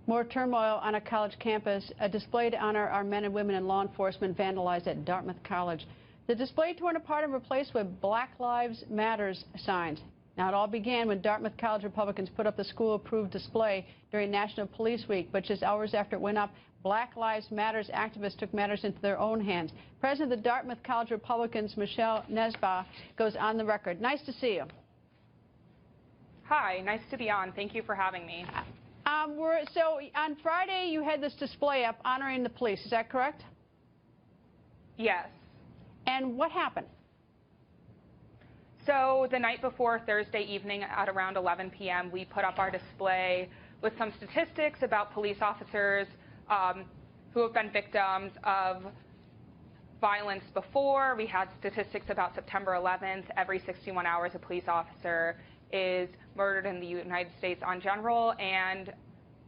More turmoil on a college campus. A display to honor our men and women in law enforcement vandalized at Dartmouth College. The display torn apart and replaced with Black Lives Matters signs. Now, it all began when Dartmouth College Republicans put up the school-approved display during National Police Week, but just hours after it went up, Black Lives Matters activists took matters into their own hands. President of the Dartmouth College Republicans, Michelle Nesbaugh, goes on the record. Nice to see you. Hi, nice to be on. Thank you for having me. So on Friday, you had this display up honoring the police. Is that correct? Yes. And what happened? So the night before Thursday evening at around 11 p.m., we put up our display with some statistics about police officers who have been victims of violence before. We had statistics about September 11th. Every 61 hours, a police officer is murdered in the United States on general. And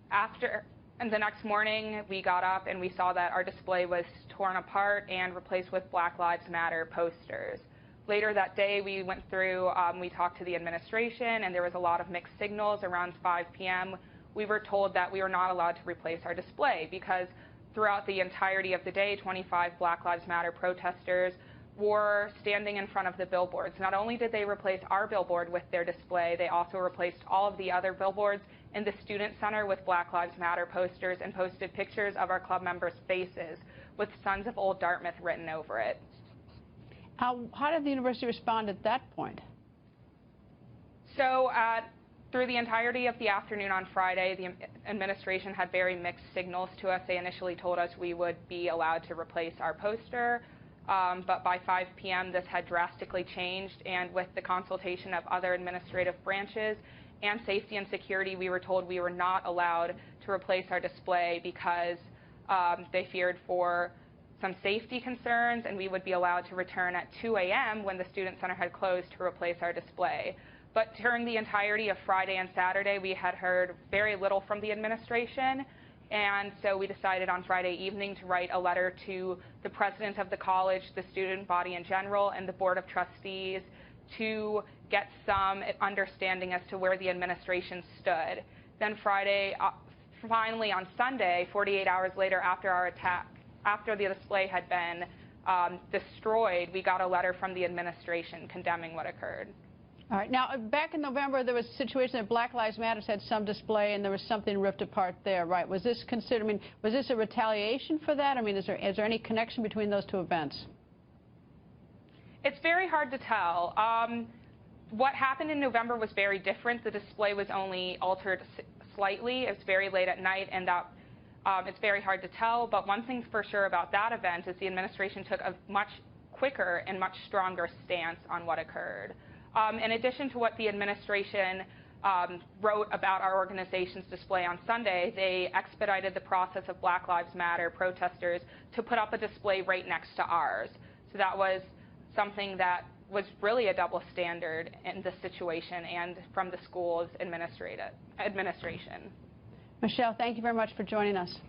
the next morning, we got up and we saw that our display was torn apart and replaced with Black Lives Matter posters. Later that day, we went through, we talked to the administration, and there was a lot of mixed signals. Around 5 p.m., we were told that we were not allowed to replace our display because throughout the entirety of the day, 25 Black Lives Matter protesters were standing in front of the billboards. Not only did they replace our billboard with their display, they also replaced all of the other billboards in the Student Center with Black Lives Matter posters and posted pictures of our club members' faces with Sons of Old Dartmouth written over it. How did the university respond at that point? So through the entirety of the afternoon on Friday, the administration had very mixed signals to us. They initially told us we would be allowed to replace our poster, but by 5 p.m. this had drastically changed, and with the consultation of other administrative branches and safety and security, we were told we were not allowed to replace our display because they feared for some safety concerns, and we would be allowed to return at 2 a.m. when the Student Center had closed to replace our display. But during the entirety of Friday and Saturday, we had heard very little from the administration, and so we decided on Friday evening to write a letter to the president of the college, the student body in general, and the board of trustees to get some understanding as to where the administration stood. Then finally on Sunday, 48 hours later after our attack, after the display had been destroyed, we got a letter from the administration condemning what occurred. All right. Now, back in November, there was a situation that Black Lives Matter had some display, and there was something ripped apart there, right? Was this considered? I mean, was this a retaliation for that? I mean, is there any connection between those two events? It's very hard to tell. What happened in November was very different. The display was only altered slightly. It was very late at night, and that it's very hard to tell, but one thing for sure about that event is the administration took a much quicker and much stronger stance on what occurred. In addition to what the administration wrote about our organization's display on Sunday, they expedited the process of Black Lives Matter protesters to put up a display right next to ours. So that was something that was really a double standard in this situation and from the school's administration. Michelle, thank you very much for joining us.